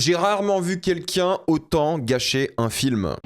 J'ai rarement vu quelqu'un autant gâcher un film.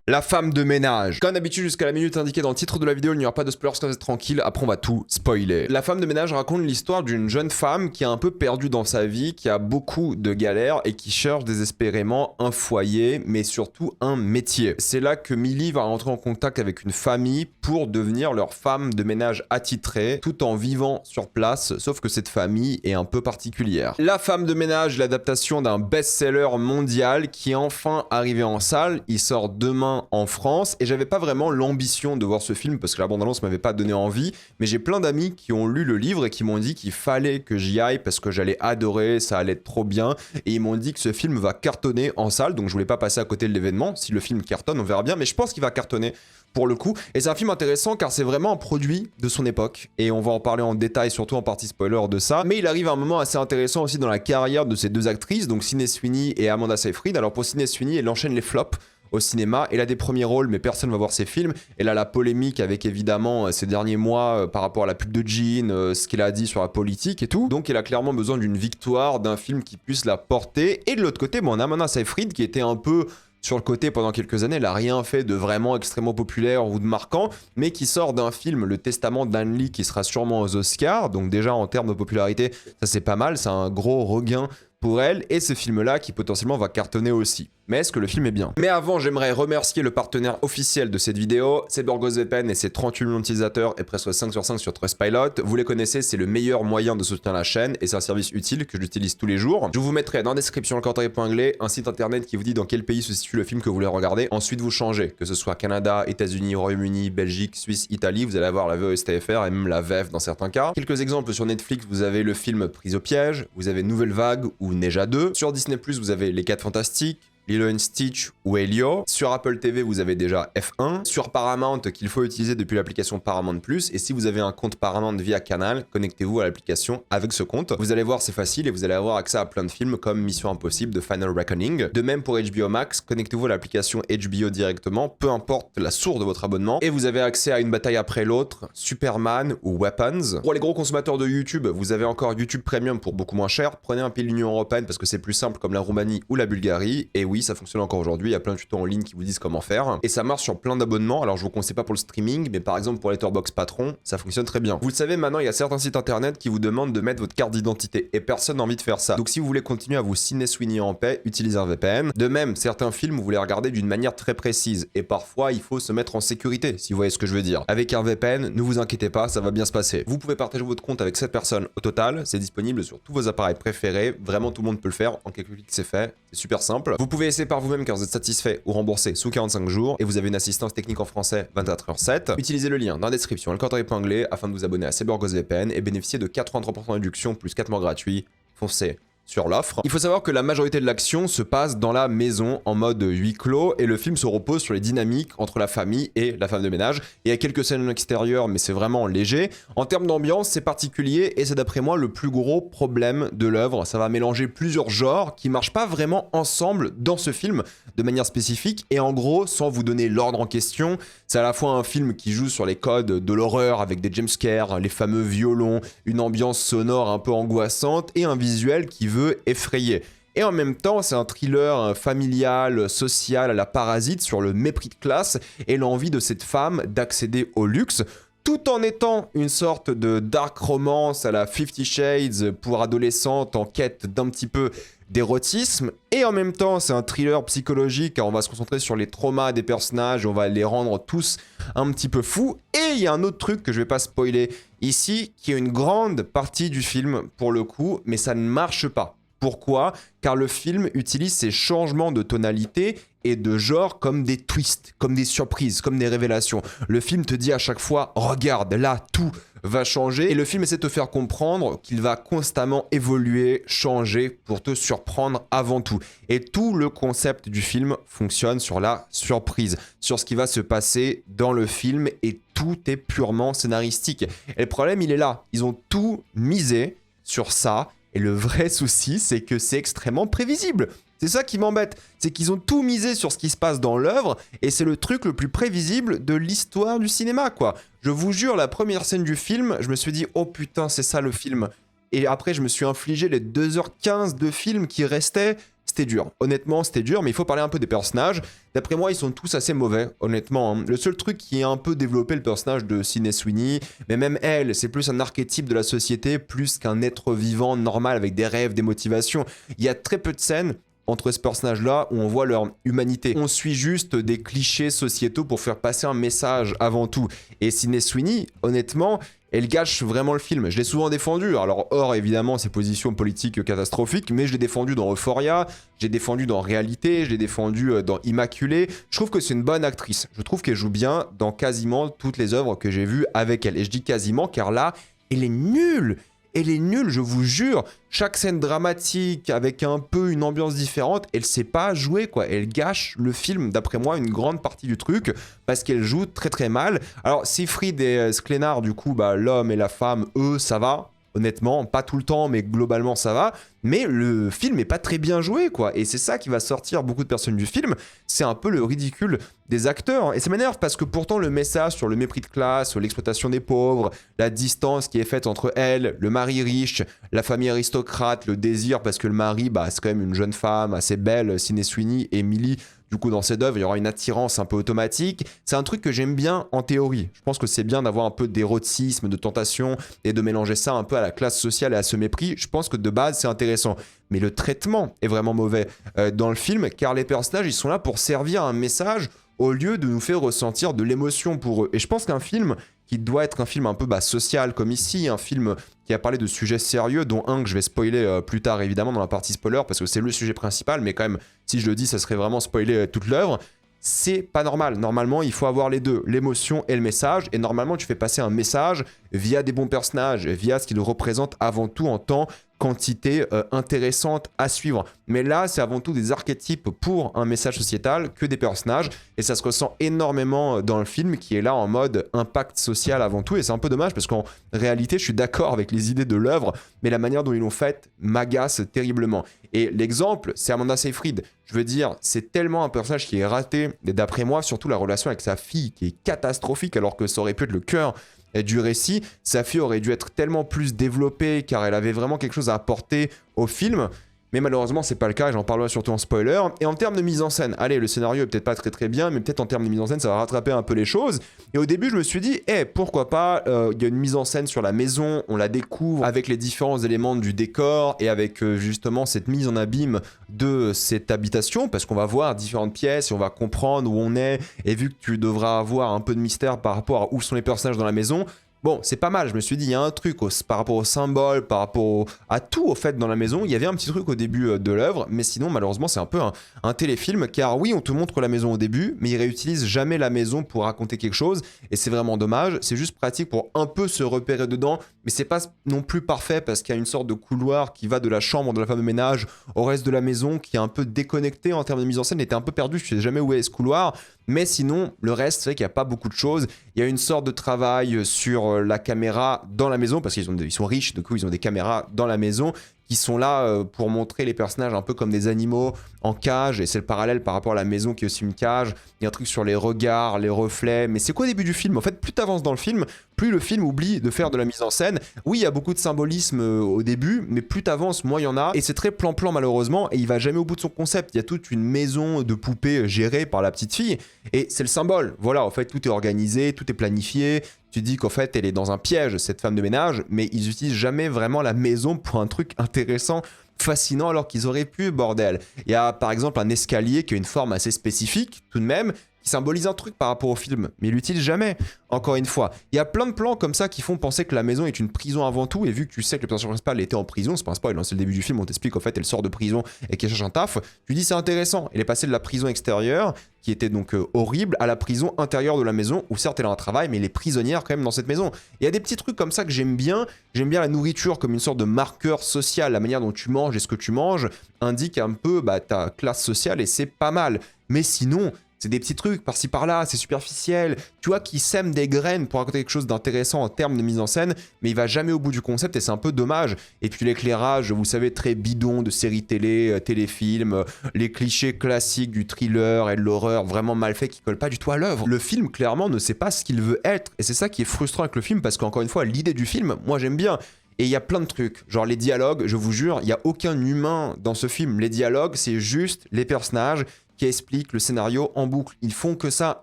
La femme de ménage. Comme d'habitude, jusqu'à la minute indiquée dans le titre de la vidéo, il n'y aura pas de spoilers, restez tranquille, après on va tout spoiler. La femme de ménage raconte l'histoire d'une jeune femme qui est un peu perdue dans sa vie, qui a beaucoup de galères et qui cherche désespérément un foyer, mais surtout un métier. C'est là que Millie va rentrer en contact avec une famille pour devenir leur femme de ménage attitrée, tout en vivant sur place, sauf que cette famille est un peu particulière. La femme de ménage, l'adaptation d'un best-seller mondial qui est enfin arrivé en salle, il sort demain en France et j'avais pas vraiment l'ambition de voir ce film parce que la bande-annonce m'avait pas donné envie, mais j'ai plein d'amis qui ont lu le livre et qui m'ont dit qu'il fallait que j'y aille parce que j'allais adorer, ça allait être trop bien et ils m'ont dit que ce film va cartonner en salle, donc je voulais pas passer à côté de l'événement. Si le film cartonne, on verra bien, mais je pense qu'il va cartonner pour le coup. Et c'est un film intéressant car c'est vraiment un produit de son époque et on va en parler en détail, surtout en partie spoiler de ça, mais il arrive à un moment assez intéressant aussi dans la carrière de ces deux actrices, donc Sydney Sweeney et Amanda Seyfried. Alors pour Sydney Sweeney, elle enchaîne les flops au cinéma, elle a des premiers rôles mais personne va voir ses films, elle a la polémique avec évidemment ces derniers mois par rapport à la pub de Jean, ce qu'elle a dit sur la politique et tout, donc elle a clairement besoin d'une victoire, d'un film qui puisse la porter. Et de l'autre côté, bon, on a Amanda Seyfried qui était un peu sur le côté pendant quelques années, elle a rien fait de vraiment extrêmement populaire ou de marquant, mais qui sort d'un film, Le Testament d'Anne Lee, qui sera sûrement aux Oscars, donc déjà en termes de popularité, ça c'est pas mal, c'est un gros regain pour elle, et ce film-là qui potentiellement va cartonner aussi. Mais est-ce que le film est bien? Mais avant, j'aimerais remercier le partenaire officiel de cette vidéo, c'est Burgos VPN et ses 38 millions d'utilisateurs et presque 5 sur 5 sur Trustpilot. Vous les connaissez, c'est le meilleur moyen de soutenir la chaîne et c'est un service utile que j'utilise tous les jours. Je vous mettrai dans la description le coordonnée épinglé, un site internet qui vous dit dans quel pays se situe le film que vous voulez regarder. Ensuite, vous changez, que ce soit Canada, États-Unis, Royaume-Uni, Belgique, Suisse, Italie, vous allez avoir la VOSTFR et même la VEF dans certains cas. Quelques exemples sur Netflix, vous avez le film Prise au piège, vous avez Nouvelle Vague ou Neige à 2. Sur Disney+, vous avez Les 4 Fantastiques, Lilo & Stitch ou Elio. Sur Apple TV, vous avez déjà F1. Sur Paramount, qu'il faut utiliser depuis l'application Paramount+. Et si vous avez un compte Paramount via Canal, connectez-vous à l'application avec ce compte. Vous allez voir, c'est facile et vous allez avoir accès à plein de films comme Mission Impossible de Final Reckoning. De même pour HBO Max, connectez-vous à l'application HBO directement, peu importe la source de votre abonnement. Et vous avez accès à une bataille après l'autre, Superman ou Weapons. Pour les gros consommateurs de YouTube, vous avez encore YouTube Premium pour beaucoup moins cher. Prenez un pays de l'Union Européenne parce que c'est plus simple comme la Roumanie ou la Bulgarie. Et oui, ça fonctionne encore aujourd'hui, il y a plein de tutos en ligne qui vous disent comment faire. Et ça marche sur plein d'abonnements, alors je vous conseille pas pour le streaming, mais par exemple pour Letterboxd Patron, ça fonctionne très bien. Vous le savez, maintenant il y a certains sites internet qui vous demandent de mettre votre carte d'identité, et personne n'a envie de faire ça. Donc si vous voulez continuer à vous Sydney Sweeney en paix, utilisez un VPN. De même, certains films, vous les regardez d'une manière très précise, et parfois il faut se mettre en sécurité, si vous voyez ce que je veux dire. Avec un VPN, ne vous inquiétez pas, ça va bien se passer. Vous pouvez partager votre compte avec 7 personnes au total, c'est disponible sur tous vos appareils préférés, vraiment tout le monde peut le faire, en quelques clics c'est fait, c'est super simple. Vous pouvez essayer par vous-même car vous êtes satisfait ou remboursé sous 45 jours et vous avez une assistance technique en français 24h7. Utilisez le lien dans la description, le code épinglé afin de vous abonner à Burgos VPN et bénéficier de 83% de réduction plus 4 mois gratuits. Foncez sur l'offre. Il faut savoir que la majorité de l'action se passe dans la maison en mode huis clos et le film se repose sur les dynamiques entre la famille et la femme de ménage. Il y a quelques scènes extérieures mais c'est vraiment léger. En termes d'ambiance, c'est particulier et c'est d'après moi le plus gros problème de l'œuvre. Ça va mélanger plusieurs genres qui marchent pas vraiment ensemble dans ce film de manière spécifique et en gros, sans vous donner l'ordre en question, c'est à la fois un film qui joue sur les codes de l'horreur avec des jumpscares, les fameux violons, une ambiance sonore un peu angoissante et un visuel qui veut effrayer. Et en même temps, c'est un thriller familial, social à la Parasite sur le mépris de classe et l'envie de cette femme d'accéder au luxe, tout en étant une sorte de dark romance à la 50 Shades pour adolescentes en quête d'un petit peu d'érotisme. Et en même temps, c'est un thriller psychologique, on va se concentrer sur les traumas des personnages, on va les rendre tous un petit peu fous. Et il y a un autre truc que je vais pas spoiler ici, qui est une grande partie du film pour le coup, mais ça ne marche pas. Pourquoi? Car le film utilise ces changements de tonalité et de genre comme des twists, comme des surprises, comme des révélations. Le film te dit à chaque fois, regarde, là, tout va changer. Et le film essaie de te faire comprendre qu'il va constamment évoluer, changer pour te surprendre avant tout. Et tout le concept du film fonctionne sur la surprise, sur ce qui va se passer dans le film et tout est purement scénaristique. Et le problème, il est là. Ils ont tout misé sur ça. Et le vrai souci, c'est que c'est extrêmement prévisible. C'est ça qui m'embête, c'est qu'ils ont tout misé sur ce qui se passe dans l'œuvre, et c'est le truc le plus prévisible de l'histoire du cinéma, quoi. Je vous jure, la première scène du film, je me suis dit, oh putain, c'est ça le film. Et après, je me suis infligé les 2h15 de film qui restaient. C'était dur. Honnêtement, c'était dur, mais il faut parler un peu des personnages. D'après moi, ils sont tous assez mauvais, honnêtement. Hein. Le seul truc qui est un peu développé, le personnage de Sydney Sweeney, mais même elle, c'est plus un archétype de la société, plus qu'un être vivant normal avec des rêves, des motivations. Il y a très peu de scènes entre ce personnage-là où on voit leur humanité. On suit juste des clichés sociétaux pour faire passer un message avant tout. Et Sydney Sweeney, honnêtement, elle gâche vraiment le film. Je l'ai souvent défendu, alors hors évidemment ses positions politiques catastrophiques, mais je l'ai défendu dans Euphoria, j'ai défendu dans Réalité, je l'ai défendu dans Immaculée. Je trouve que c'est une bonne actrice. Je trouve qu'elle joue bien dans quasiment toutes les œuvres que j'ai vues avec elle. Et je dis quasiment car là, elle est nulle. Elle est nulle, je vous jure. Chaque scène dramatique avec un peu une ambiance différente, elle sait pas jouer, quoi. Elle gâche le film, d'après moi, une grande partie du truc, parce qu'elle joue très très mal. Alors, Siegfried et Sklenar, du coup, bah, l'homme et la femme, eux, ça va. Honnêtement, pas tout le temps, mais globalement ça va. Mais le film est pas très bien joué, quoi. Et c'est ça qui va sortir beaucoup de personnes du film. C'est un peu le ridicule des acteurs. Et ça m'énerve parce que pourtant le message sur le mépris de classe, sur l'exploitation des pauvres, la distance qui est faite entre elle, le mari riche, la famille aristocrate, le désir parce que le mari, bah, c'est quand même une jeune femme assez belle, Sydney Sweeney, Emily. Du coup, dans cette œuvre, il y aura une attirance un peu automatique. C'est un truc que j'aime bien en théorie. Je pense que c'est bien d'avoir un peu d'érotisme, de tentation et de mélanger ça un peu à la classe sociale et à ce mépris. Je pense que de base, c'est intéressant. Mais le traitement est vraiment mauvais dans le film, car les personnages, ils sont là pour servir un message au lieu de nous faire ressentir de l'émotion pour eux. Et je pense qu'un film qui doit être un film un peu social comme ici, un film qui a parlé de sujets sérieux, dont un que je vais spoiler plus tard évidemment dans la partie spoiler, parce que c'est le sujet principal, mais quand même, si je le dis, ça serait vraiment spoiler toute l'œuvre. C'est pas normal. Normalement, il faut avoir les deux, l'émotion et le message. Et normalement, tu fais passer un message via des bons personnages, via ce qu'ils représentent avant tout en tant quantité intéressante à suivre. Mais là, c'est avant tout des archétypes pour un message sociétal que des personnages. Et ça se ressent énormément dans le film qui est là en mode impact social avant tout. Et c'est un peu dommage parce qu'en réalité, je suis d'accord avec les idées de l'œuvre, mais la manière dont ils l'ont faite m'agace terriblement. Et l'exemple, c'est Amanda Seyfried. Je veux dire, c'est tellement un personnage qui est raté. Et d'après moi, surtout la relation avec sa fille qui est catastrophique alors que ça aurait pu être le cœur du récit. Sa fille aurait dû être tellement plus développée car elle avait vraiment quelque chose à apporter au film. Mais malheureusement, c'est pas le cas, et j'en parlerai surtout en spoiler. Et en termes de mise en scène, allez, le scénario est peut-être pas très très bien, mais peut-être en termes de mise en scène, ça va rattraper un peu les choses. Et au début, je me suis dit, pourquoi pas, il y a une mise en scène sur la maison, on la découvre avec les différents éléments du décor et avec justement cette mise en abîme de cette habitation, parce qu'on va voir différentes pièces et on va comprendre où on est. Et vu que tu devras avoir un peu de mystère par rapport à où sont les personnages dans la maison, bon, c'est pas mal, je me suis dit, il y a un truc par rapport aux symboles, par rapport à tout, au fait, dans la maison. Il y avait un petit truc au début de l'œuvre, mais sinon, malheureusement, c'est un peu un téléfilm, car oui, on te montre la maison au début, mais ils réutilisent jamais la maison pour raconter quelque chose, et c'est vraiment dommage. C'est juste pratique pour un peu se repérer dedans, mais c'est pas non plus parfait, parce qu'il y a une sorte de couloir qui va de la chambre de la femme de ménage au reste de la maison, qui est un peu déconnecté en termes de mise en scène, était un peu perdu, je sais jamais où est ce couloir. Mais sinon, le reste, c'est vrai qu'il n'y a pas beaucoup de choses. Il y a une sorte de travail sur la caméra dans la maison, parce qu'ils sont riches, du coup, ils ont des caméras dans la maison qui sont là pour montrer les personnages un peu comme des animaux en cage, et c'est le parallèle par rapport à la maison qui est aussi une cage. Il y a un truc sur les regards, les reflets, mais c'est qu'au début du film. En fait, plus t'avances dans le film, plus le film oublie de faire de la mise en scène. Oui, il y a beaucoup de symbolisme au début, mais plus t'avances, moins il y en a, et c'est très plan-plan malheureusement, et il va jamais au bout de son concept. Il y a toute une maison de poupées gérée par la petite fille, et c'est le symbole. Voilà, en fait, tout est organisé, tout est planifié. Tu dis qu'en fait, elle est dans un piège, cette femme de ménage, mais ils utilisent jamais vraiment la maison pour un truc intéressant, fascinant, alors qu'ils auraient pu, bordel. Il y a par exemple un escalier qui a une forme assez spécifique, tout de même, qui symbolise un truc par rapport au film, mais il l'utilise jamais. Encore une fois, il y a plein de plans comme ça qui font penser que la maison est une prison avant tout, et vu que tu sais que le personnage principal était en prison, c'est pas un spoil, hein, c'est le début du film, on t'explique qu'en fait elle sort de prison et qu'elle cherche un taf, tu dis c'est intéressant, elle est passée de la prison extérieure, qui était donc horrible, à la prison intérieure de la maison, où certes elle a un travail, mais elle est prisonnière quand même dans cette maison. Il y a des petits trucs comme ça que j'aime bien la nourriture comme une sorte de marqueur social, la manière dont tu manges et ce que tu manges indique un peu ta classe sociale, et c'est pas mal. Mais sinon, c'est des petits trucs par-ci par-là, c'est superficiel. Tu vois, qui sème des graines pour raconter quelque chose d'intéressant en termes de mise en scène, mais il va jamais au bout du concept et c'est un peu dommage. Et puis l'éclairage, vous savez, très bidon de séries télé, téléfilms, les clichés classiques du thriller et de l'horreur vraiment mal fait qui collent pas du tout à l'œuvre. Le film, clairement, ne sait pas ce qu'il veut être. Et c'est ça qui est frustrant avec le film parce qu'encore une fois, l'idée du film, moi j'aime bien. Et il y a plein de trucs, genre les dialogues, je vous jure, il n'y a aucun humain dans ce film. Les dialogues, c'est juste les personnages qui expliquent le scénario en boucle. Ils font que ça,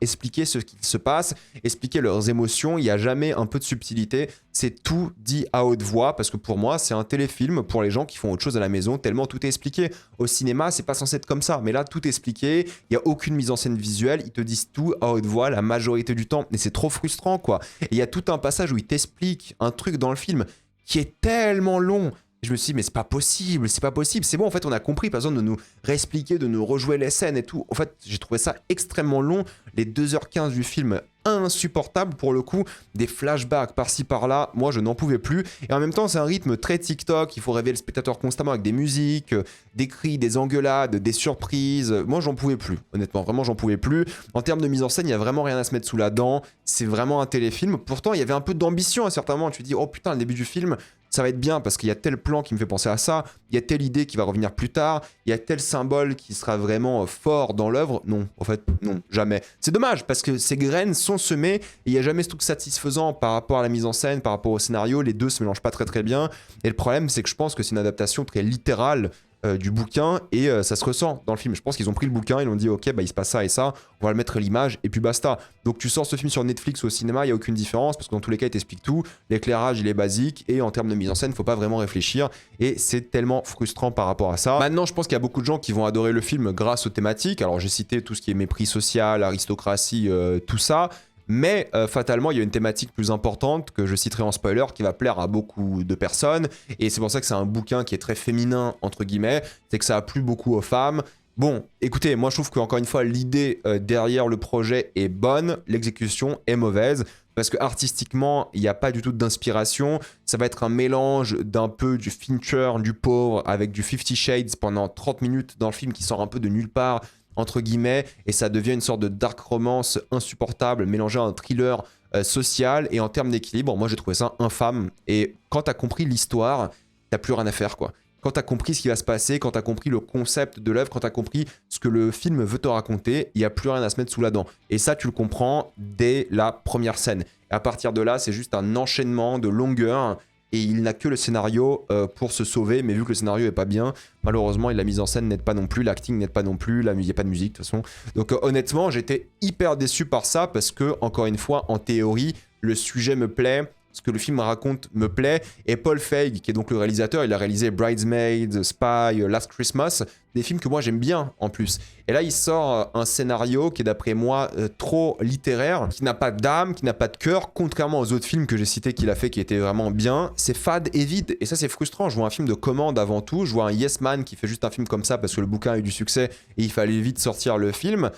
expliquer ce qui se passe, expliquer leurs émotions, il n'y a jamais un peu de subtilité. C'est tout dit à haute voix, parce que pour moi, c'est un téléfilm pour les gens qui font autre chose à la maison, tellement tout est expliqué. Au cinéma, c'est pas censé être comme ça, mais là, tout est expliqué, il n'y a aucune mise en scène visuelle, ils te disent tout à haute voix la majorité du temps, et c'est trop frustrant, quoi. Et il y a tout un passage où ils t'expliquent un truc dans le film qui est tellement long. Je me suis dit, mais c'est pas possible, c'est bon, en fait, on a compris, pas besoin de nous réexpliquer, de nous rejouer les scènes et tout. En fait, j'ai trouvé ça extrêmement long, les 2h15 du film, insupportable pour le coup, des flashbacks par-ci par-là, moi je n'en pouvais plus, et en même temps c'est un rythme très TikTok, il faut réveiller le spectateur constamment avec des musiques, des cris, des engueulades, des surprises, moi j'en pouvais plus, honnêtement, vraiment j'en pouvais plus. En termes de mise en scène, il n'y a vraiment rien à se mettre sous la dent, c'est vraiment un téléfilm, pourtant il y avait un peu d'ambition à certains moments, tu te dis, oh putain, le début du film, ça va être bien parce qu'il y a tel plan qui me fait penser à ça, il y a telle idée qui va revenir plus tard, il y a tel symbole qui sera vraiment fort dans l'œuvre. Non, en fait, non, jamais. C'est dommage parce que ces graines sont semées et il n'y a jamais ce truc satisfaisant par rapport à la mise en scène, par rapport au scénario, les deux se mélangent pas très très bien. Et le problème, c'est que je pense que c'est une adaptation très littérale du bouquin et ça se ressent dans le film. Je pense qu'ils ont pris le bouquin, ils ont dit ok, bah il se passe ça et ça, on va le mettre à l'image et puis basta. Donc tu sors ce film sur Netflix ou au cinéma, il n'y a aucune différence parce que dans tous les cas il t'explique tout, l'éclairage il est basique et en termes de mise en scène, faut pas vraiment réfléchir et c'est tellement frustrant par rapport à ça. Maintenant je pense qu'il y a beaucoup de gens qui vont adorer le film grâce aux thématiques, alors j'ai cité tout ce qui est mépris social, aristocratie, tout ça. Mais fatalement, il y a une thématique plus importante que je citerai en spoiler qui va plaire à beaucoup de personnes. Et c'est pour ça que c'est un bouquin qui est très féminin, entre guillemets. C'est que ça a plu beaucoup aux femmes. Bon, écoutez, moi je trouve qu'encore une fois, l'idée derrière le projet est bonne. L'exécution est mauvaise. Parce que artistiquement, il n'y a pas du tout d'inspiration. Ça va être un mélange d'un peu du Fincher, du pauvre, avec du 50 Shades pendant 30 minutes dans le film qui sort un peu de nulle part, entre guillemets, et ça devient une sorte de dark romance insupportable, mélangé à un thriller social, et en termes d'équilibre, moi j'ai trouvé ça infâme, et quand t'as compris l'histoire, t'as plus rien à faire, quoi. Quand t'as compris ce qui va se passer, quand t'as compris le concept de l'œuvre, quand t'as compris ce que le film veut te raconter, il n'y a plus rien à se mettre sous la dent. Et ça, tu le comprends dès la première scène. Et à partir de là, c'est juste un enchaînement de longueur, et il n'a que le scénario pour se sauver, mais vu que le scénario est pas bien, malheureusement, la mise en scène n'aide pas non plus, l'acting n'aide pas non plus, il n'y a pas de musique de toute façon. Donc honnêtement, j'étais hyper déçu par ça, parce que, encore une fois, en théorie, le sujet me plaît, ce que le film raconte me plaît, et Paul Feig, qui est donc le réalisateur, il a réalisé Bridesmaids, Spy, Last Christmas, des films que moi j'aime bien en plus. Et là il sort un scénario qui est d'après moi trop littéraire, qui n'a pas d'âme, qui n'a pas de cœur, contrairement aux autres films que j'ai cités qu'il a fait qui étaient vraiment bien. C'est fade et vide, et ça c'est frustrant. Je vois un film de commande avant tout, je vois un Yes Man qui fait juste un film comme ça parce que le bouquin a eu du succès et il fallait vite sortir le film.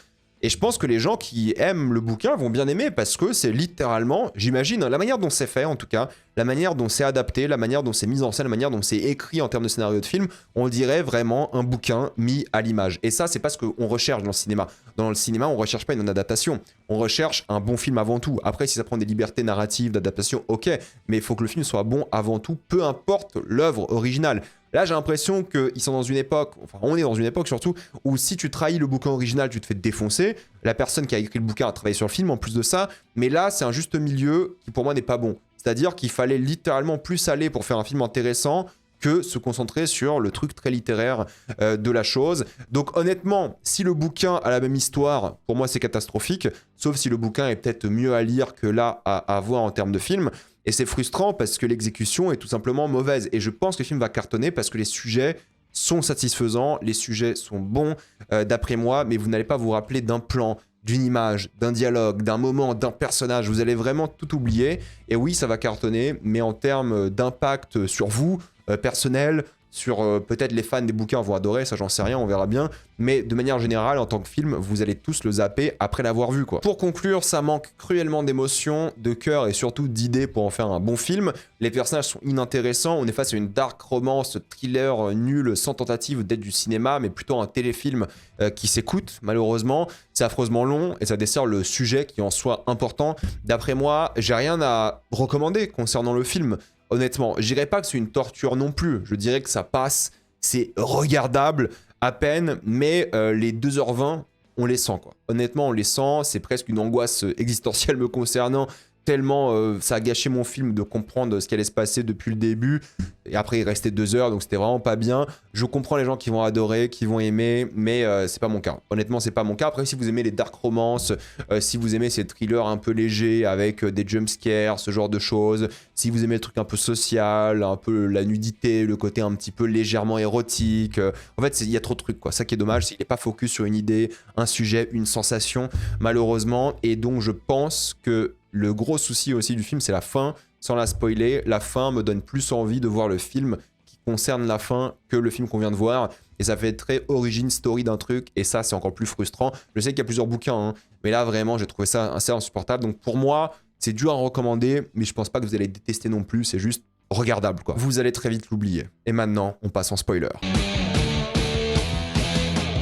Et je pense que les gens qui aiment le bouquin vont bien aimer parce que c'est littéralement, j'imagine, la manière dont c'est fait en tout cas, la manière dont c'est adapté, la manière dont c'est mis en scène, la manière dont c'est écrit en termes de scénario de film, on dirait vraiment un bouquin mis à l'image. Et ça, c'est pas ce qu'on recherche dans le cinéma. Dans le cinéma, on recherche pas une adaptation, on recherche un bon film avant tout. Après, si ça prend des libertés narratives, d'adaptation, ok, mais il faut que le film soit bon avant tout, peu importe l'œuvre originale. Là, j'ai l'impression qu'ils sont dans une époque, enfin on est dans une époque surtout, où si tu trahis le bouquin original, tu te fais défoncer. La personne qui a écrit le bouquin a travaillé sur le film en plus de ça, mais là, c'est un juste milieu qui pour moi n'est pas bon. C'est-à-dire qu'il fallait littéralement plus aller pour faire un film intéressant que se concentrer sur le truc très littéraire de la chose. Donc honnêtement, si le bouquin a la même histoire, pour moi c'est catastrophique, sauf si le bouquin est peut-être mieux à lire que là à voir en termes de film. Et c'est frustrant parce que l'exécution est tout simplement mauvaise. Et je pense que le film va cartonner parce que les sujets sont satisfaisants, les sujets sont bons d'après moi, mais vous n'allez pas vous rappeler d'un plan, d'une image, d'un dialogue, d'un moment, d'un personnage. Vous allez vraiment tout oublier. Et oui, ça va cartonner, mais en termes d'impact sur vous, personnel, sur peut-être les fans des bouquins vont adorer, ça j'en sais rien, on verra bien. Mais de manière générale, en tant que film, vous allez tous le zapper après l'avoir vu, quoi. Pour conclure, ça manque cruellement d'émotion, de cœur et surtout d'idées pour en faire un bon film. Les personnages sont inintéressants, on est face à une dark romance, thriller nul, sans tentative d'être du cinéma, mais plutôt un téléfilm qui s'écoute, malheureusement. C'est affreusement long et ça dessert le sujet qui en soit important. D'après moi, j'ai rien à recommander concernant le film. Honnêtement, je dirais pas que c'est une torture non plus, je dirais que ça passe, c'est regardable à peine, mais les 2h20, on les sent quoi. Honnêtement, on les sent, c'est presque une angoisse existentielle me concernant, tellement ça a gâché mon film de comprendre ce qui allait se passer depuis le début, et après il restait 2 heures, donc c'était vraiment pas bien. Je comprends les gens qui vont adorer, qui vont aimer, mais c'est pas mon cas. Honnêtement, c'est pas mon cas. Après, si vous aimez les dark romances, si vous aimez ces thrillers un peu légers, avec des jumpscares, ce genre de choses, si vous aimez le truc un peu social, un peu la nudité, le côté un petit peu légèrement érotique, en fait, il y a trop de trucs, quoi. Ça qui est dommage, c'est qu'il n'est pas focus sur une idée, un sujet, une sensation, malheureusement, et donc je pense que le gros souci aussi du film, c'est la fin. Sans la spoiler, la fin me donne plus envie de voir le film qui concerne la fin que le film qu'on vient de voir. Et ça fait très origin story d'un truc, et ça, c'est encore plus frustrant. Je sais qu'il y a plusieurs bouquins, hein, mais là, vraiment, j'ai trouvé ça assez insupportable. Donc pour moi, c'est dur à recommander, mais je pense pas que vous allez détester non plus. C'est juste regardable, quoi. Vous allez très vite l'oublier. Et maintenant, on passe en spoiler.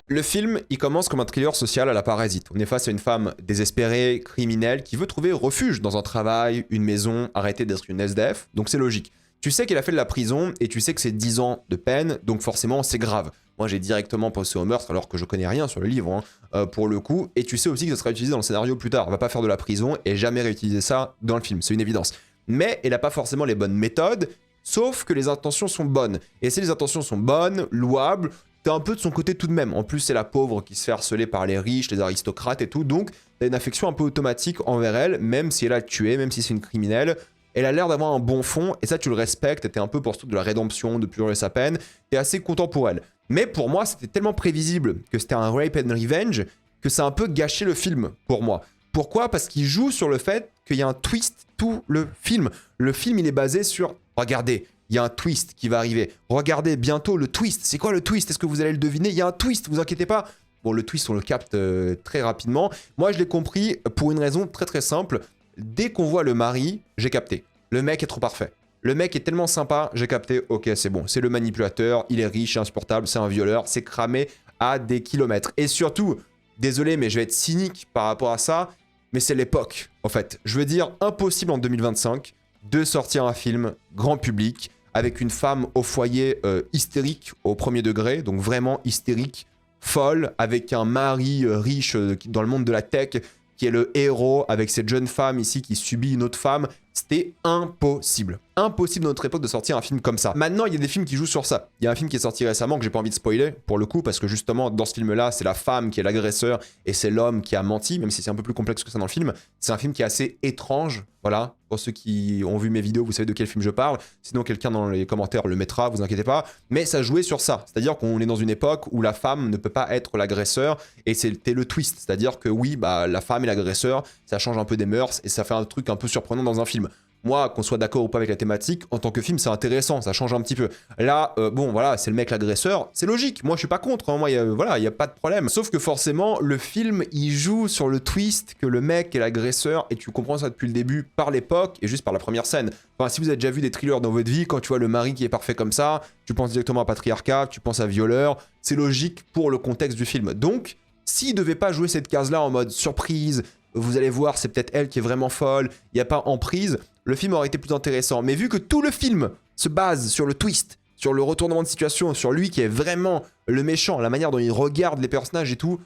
Le film, il commence comme un thriller social à la Parasite. On est face à une femme désespérée, criminelle, qui veut trouver refuge dans un travail, une maison, arrêter d'être une SDF, donc c'est logique. Tu sais qu'elle a fait de la prison, et tu sais que c'est 10 ans de peine, donc forcément c'est grave. Moi j'ai directement pensé au meurtre, alors que je connais rien sur le livre, hein, pour le coup, et tu sais aussi que ça sera utilisé dans le scénario plus tard. On va pas faire de la prison, et jamais réutiliser ça dans le film, c'est une évidence. Mais elle a pas forcément les bonnes méthodes, sauf que les intentions sont bonnes. Et si les intentions sont bonnes, louables, t'es un peu de son côté tout de même. En plus, c'est la pauvre qui se fait harceler par les riches, les aristocrates et tout. Donc, t'as une affection un peu automatique envers elle, même si elle a tué, même si c'est une criminelle. Elle a l'air d'avoir un bon fond, et ça, tu le respectes. T'es un peu pour ce truc de la rédemption, de purger sa peine. T'es assez content pour elle. Mais pour moi, c'était tellement prévisible que c'était un rape and revenge que ça a un peu gâché le film, pour moi. Pourquoi? Parce qu'il joue sur le fait qu'il y a un twist tout le film. Le film, il est basé sur... Regardez, il y a un twist qui va arriver. Regardez, bientôt, le twist. C'est quoi le twist? Est-ce que vous allez le deviner? Il y a un twist, vous inquiétez pas. Bon, le twist, on le capte très rapidement. Moi, je l'ai compris pour une raison très très simple. Dès qu'on voit le mari, j'ai capté. Le mec est trop parfait. Le mec est tellement sympa, j'ai capté, ok, c'est bon. C'est le manipulateur, il est riche, insupportable, c'est un violeur, c'est cramé à des kilomètres. Et surtout, désolé, mais je vais être cynique par rapport à ça, mais c'est l'époque, en fait. Je veux dire, impossible en 2025 de sortir un film grand public avec une femme au foyer hystérique au premier degré, donc vraiment hystérique, folle, avec un mari riche dans le monde de la tech, qui est le héros, avec cette jeune femme ici qui subit une autre femme. C'était impossible. Impossible dans notre époque de sortir un film comme ça. Maintenant, il y a des films qui jouent sur ça. Il y a un film qui est sorti récemment que j'ai pas envie de spoiler, pour le coup, parce que justement, dans ce film-là, c'est la femme qui est l'agresseur et c'est l'homme qui a menti, même si c'est un peu plus complexe que ça dans le film. C'est un film qui est assez étrange, voilà. Pour ceux qui ont vu mes vidéos, vous savez de quel film je parle. Sinon, quelqu'un dans les commentaires le mettra, vous inquiétez pas. Mais ça jouait sur ça. C'est-à-dire qu'on est dans une époque où la femme ne peut pas être l'agresseur et c'était le twist. C'est-à-dire que oui, bah, la femme est l'agresseur, ça change un peu des mœurs et ça fait un truc un peu surprenant dans un film. Moi, qu'on soit d'accord ou pas avec la thématique, en tant que film, c'est intéressant, ça change un petit peu. Là, bon, voilà, c'est le mec l'agresseur, c'est logique. Moi, je suis pas contre, hein. Moi, voilà, il y a pas de problème. Sauf que forcément, le film, il joue sur le twist que le mec est l'agresseur, et tu comprends ça depuis le début par l'époque et juste par la première scène. Enfin, si vous avez déjà vu des thrillers dans votre vie, quand tu vois le mari qui est parfait comme ça, tu penses directement à patriarcat, tu penses à violeur, c'est logique pour le contexte du film. Donc, s'il devait pas jouer cette case-là en mode surprise, vous allez voir, c'est peut-être elle qui est vraiment folle, il n'y a pas emprise, le film aurait été plus intéressant. Mais vu que tout le film se base sur le twist, sur le retournement de situation, sur lui qui est vraiment le méchant, la manière dont il regarde les personnages et tout,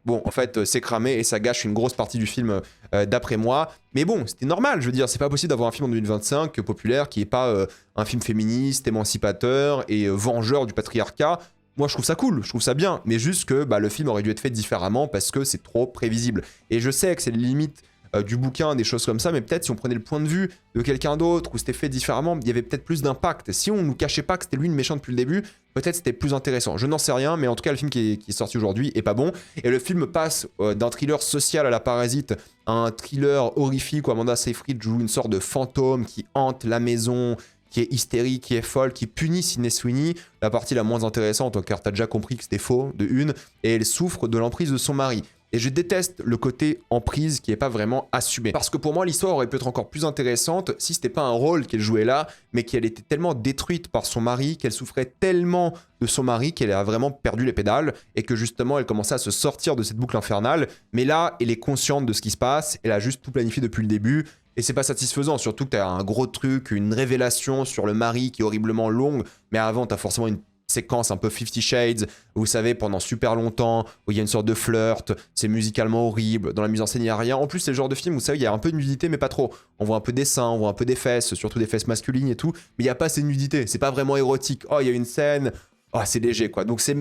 bon, en fait, c'est cramé et ça gâche une grosse partie du film d'après moi. Mais bon, c'était normal, je veux dire, c'est pas possible d'avoir un film en 2025 populaire qui est pas un film féministe, émancipateur et vengeur du patriarcat. Moi, je trouve ça cool, je trouve ça bien, mais juste que bah, le film aurait dû être fait différemment parce que c'est trop prévisible. Et je sais que c'est les limites du bouquin, des choses comme ça, mais peut-être si on prenait le point de vue de quelqu'un d'autre ou c'était fait différemment, il y avait peut-être plus d'impact. Si on nous cachait pas que c'était lui le méchant depuis le début, peut-être c'était plus intéressant. Je n'en sais rien, mais en tout cas, le film qui est sorti aujourd'hui est pas bon. Et le film passe d'un thriller social à la Parasite à un thriller horrifique où Amanda Seyfried joue une sorte de fantôme qui hante la maison, qui est hystérique, qui est folle, qui punit Sydney Sweeney, la partie la moins intéressante, car t'as déjà compris que c'était faux, de une, et elle souffre de l'emprise de son mari. Et je déteste le côté emprise qui n'est pas vraiment assumé. Parce que pour moi, l'histoire aurait pu être encore plus intéressante si c'était pas un rôle qu'elle jouait là, mais qu'elle était tellement détruite par son mari, qu'elle souffrait tellement de son mari qu'elle a vraiment perdu les pédales et que justement elle commençait à se sortir de cette boucle infernale. Mais là, elle est consciente de ce qui se passe, elle a juste tout planifié depuis le début. Et c'est pas satisfaisant, surtout que t'as un gros truc, une révélation sur le mari qui est horriblement longue, mais avant t'as forcément une séquence un peu 50 Shades, vous savez, pendant super longtemps, où il y a une sorte de flirt, c'est musicalement horrible, dans la mise en scène il n'y a rien. En plus, c'est le genre de film où, vous savez, il y a un peu de nudité, mais pas trop. On voit un peu des seins, on voit un peu des fesses, surtout des fesses masculines et tout, mais il n'y a pas assez de nudité, c'est pas vraiment érotique. Oh, il y a une scène, oh, c'est léger, quoi. Donc c'est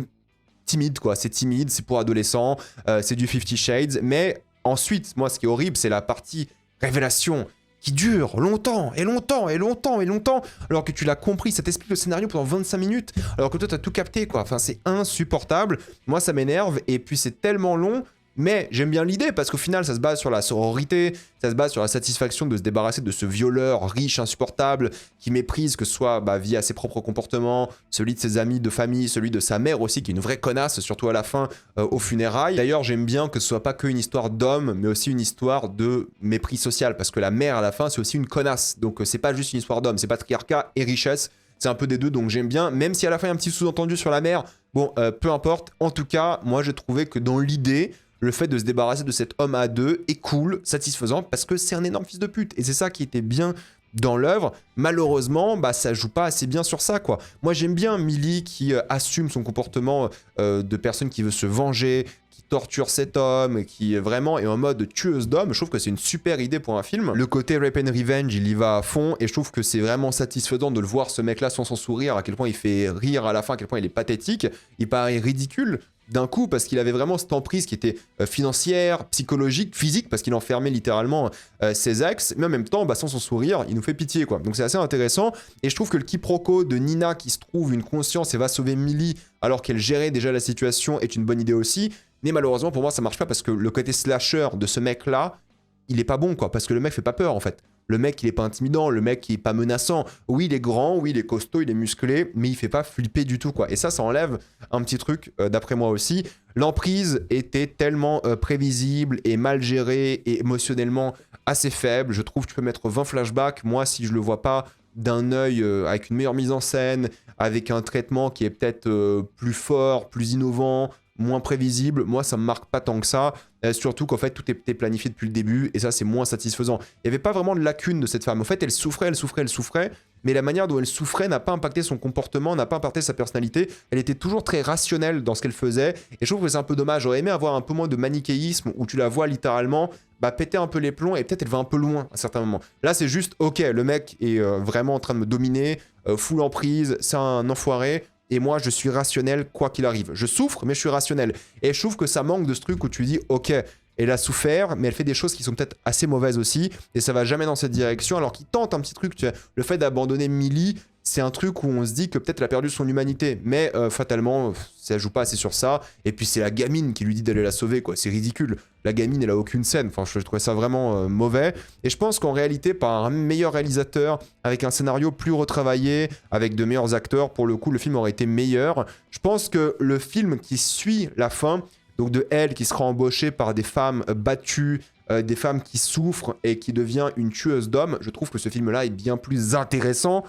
timide, quoi, c'est timide, c'est pour adolescents, c'est du 50 Shades, mais ensuite, moi, ce qui est horrible, c'est la partie révélation, qui dure longtemps, et longtemps, et longtemps, et longtemps, alors que tu l'as compris, ça t'explique le scénario pendant 25 minutes, alors que toi, t'as tout capté, quoi. Enfin, c'est insupportable. Moi, ça m'énerve, et puis c'est tellement long, mais j'aime bien l'idée, parce qu'au final, ça se base sur la sororité, ça se base sur la satisfaction de se débarrasser de ce violeur riche, insupportable, qui méprise, que ce soit via ses propres comportements, celui de ses amis de famille, celui de sa mère aussi, qui est une vraie connasse, surtout à la fin, aux funérailles. D'ailleurs, j'aime bien que ce soit pas qu'une histoire d'homme, mais aussi une histoire de mépris social, parce que la mère, à la fin, c'est aussi une connasse. Donc c'est pas juste une histoire d'homme, c'est patriarcat et richesse, c'est un peu des deux, donc j'aime bien, même si à la fin, il y a un petit sous-entendu sur la mère, bon, peu importe. En tout cas, moi, j'ai trouvé que dans l'idée, le fait de se débarrasser de cet homme à deux est cool, satisfaisant, parce que c'est un énorme fils de pute. Et c'est ça qui était bien dans l'œuvre. Malheureusement, ça joue pas assez bien sur ça, quoi. Moi, j'aime bien Millie qui assume son comportement de personne qui veut se venger, qui torture cet homme, qui vraiment est en mode tueuse d'hommes. Je trouve que c'est une super idée pour un film. Le côté rape and revenge, il y va à fond, et je trouve que c'est vraiment satisfaisant de le voir, ce mec-là, sans son sourire, à quel point il fait rire à la fin, à quel point il est pathétique. Il paraît ridicule d'un coup, parce qu'il avait vraiment cette emprise qui était financière, psychologique, physique, parce qu'il enfermait littéralement ses ex, mais en même temps, sans son sourire, il nous fait pitié, quoi. Donc c'est assez intéressant, et je trouve que le quiproquo de Nina qui se trouve une conscience et va sauver Millie alors qu'elle gérait déjà la situation est une bonne idée aussi, mais malheureusement pour moi ça marche pas, parce que le côté slasher de ce mec-là, il est pas bon, quoi, parce que le mec fait pas peur, en fait. Le mec, il est pas intimidant, le mec, il est pas menaçant. Oui, il est grand, oui, il est costaud, il est musclé, mais il fait pas flipper du tout, quoi. Et ça enlève un petit truc, d'après moi aussi. L'emprise était tellement prévisible et mal gérée et émotionnellement assez faible. Je trouve que tu peux mettre 20 flashbacks. Moi, si je le vois pas d'un œil avec une meilleure mise en scène, avec un traitement qui est peut-être plus fort, plus innovant, moins prévisible, moi ça me marque pas tant que ça, surtout qu'en fait tout était planifié depuis le début, et ça c'est moins satisfaisant. Il n'y avait pas vraiment de lacune de cette femme, en fait elle souffrait, mais la manière dont elle souffrait n'a pas impacté son comportement, n'a pas impacté sa personnalité, elle était toujours très rationnelle dans ce qu'elle faisait, et je trouve que c'est un peu dommage. J'aurais aimé avoir un peu moins de manichéisme, où tu la vois littéralement péter un peu les plombs, et peut-être elle va un peu loin à certains moments. Là c'est juste, ok, le mec est vraiment en train de me dominer, full emprise, c'est un enfoiré, et moi je suis rationnel quoi qu'il arrive. Je souffre mais je suis rationnel. Et je trouve que ça manque de ce truc où tu dis ok, elle a souffert mais elle fait des choses qui sont peut-être assez mauvaises aussi, et ça va jamais dans cette direction, alors qu'il tente un petit truc, tu vois. Le fait d'abandonner Millie, c'est un truc où on se dit que peut-être elle a perdu son humanité, mais fatalement ça joue pas assez sur ça. Et puis c'est la gamine qui lui dit d'aller la sauver, quoi. C'est ridicule. La gamine, elle a aucune scène. Enfin, je trouvais ça vraiment mauvais. Et je pense qu'en réalité, par un meilleur réalisateur, avec un scénario plus retravaillé, avec de meilleurs acteurs, pour le coup, le film aurait été meilleur. Je pense que le film qui suit la fin, donc de elle qui sera embauchée par des femmes battues, des femmes qui souffrent et qui devient une tueuse d'hommes, je trouve que ce film-là est bien plus intéressant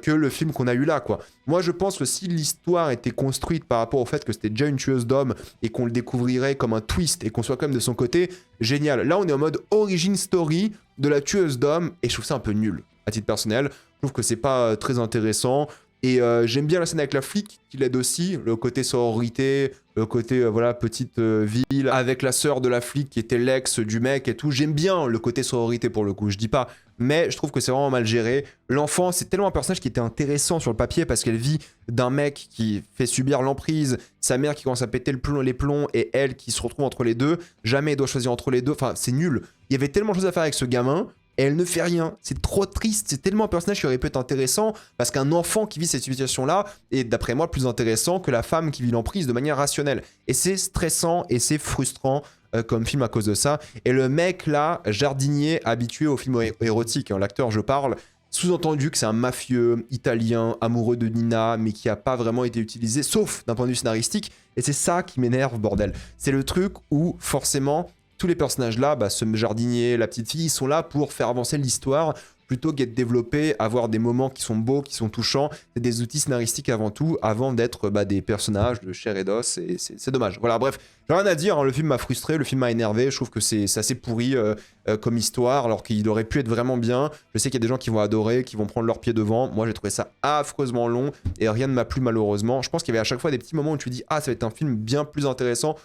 que le film qu'on a eu là, quoi. Moi, je pense que si l'histoire était construite par rapport au fait que c'était déjà une tueuse d'hommes et qu'on le découvrirait comme un twist et qu'on soit quand même de son côté, génial. Là, on est en mode origin story de la tueuse d'hommes et je trouve ça un peu nul, à titre personnel. Je trouve que c'est pas très intéressant. Et j'aime bien la scène avec la flic qui l'aide aussi, le côté sororité, le côté voilà, petite ville, avec la sœur de la flic qui était l'ex du mec et tout. J'aime bien le côté sororité pour le coup, je dis pas, mais je trouve que c'est vraiment mal géré. L'enfant, c'est tellement un personnage qui était intéressant sur le papier parce qu'elle vit d'un mec qui fait subir l'emprise, sa mère qui commence à péter les plombs et elle qui se retrouve entre les deux. Jamais elle doit choisir entre les deux, enfin c'est nul. Il y avait tellement de choses à faire avec ce gamin. Et elle ne fait rien. C'est trop triste. C'est tellement un personnage qui aurait pu être intéressant, parce qu'un enfant qui vit cette situation-là est, d'après moi, plus intéressant que la femme qui vit l'emprise de manière rationnelle. Et c'est stressant et c'est frustrant comme film à cause de ça. Et le mec là, jardinier, habitué aux films érotiques, hein, l'acteur je parle, Sous-entendu que c'est un mafieux italien amoureux de Nina, mais qui a pas vraiment été utilisé, sauf d'un point de vue scénaristique. Et c'est ça qui m'énerve, bordel. C'est le truc où, forcément, tous les personnages là, ce jardinier, la petite fille, ils sont là pour faire avancer l'histoire, plutôt qu'être développés, avoir des moments qui sont beaux, qui sont touchants. C'est des outils scénaristiques avant tout, avant d'être des personnages de chair et d'os, et c'est dommage. Voilà, bref, j'ai rien à dire, hein, le film m'a frustré, le film m'a énervé, je trouve que c'est assez pourri comme histoire, alors qu'il aurait pu être vraiment bien. Je sais qu'il y a des gens qui vont adorer, qui vont prendre leurs pieds devant. Moi, j'ai trouvé ça affreusement long, et rien ne m'a plu malheureusement. Je pense qu'il y avait à chaque fois des petits moments où tu dis « Ah, ça va être un film bien plus intéressant »,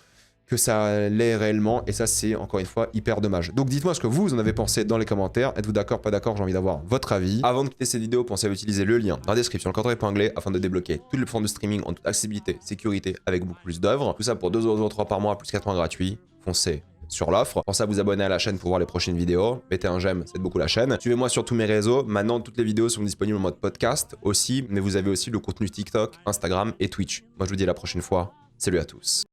que ça l'est réellement, et ça c'est encore une fois hyper dommage. Donc dites-moi ce que vous en avez pensé dans les commentaires, êtes-vous d'accord, pas d'accord, j'ai envie d'avoir votre avis. Avant de quitter cette vidéo, pensez à utiliser le lien dans la description, le code épinglé, afin de débloquer toutes les plateformes de streaming en toute accessibilité, sécurité, avec beaucoup plus d'œuvres. Tout ça pour 2,03€ par mois, plus 4 mois gratuits, foncez sur l'offre. Pensez à vous abonner à la chaîne pour voir les prochaines vidéos, mettez un j'aime, ça aide beaucoup la chaîne. Suivez-moi sur tous mes réseaux, maintenant toutes les vidéos sont disponibles en mode podcast aussi, mais vous avez aussi le contenu TikTok, Instagram et Twitch. Moi je vous dis à la prochaine fois, salut à tous.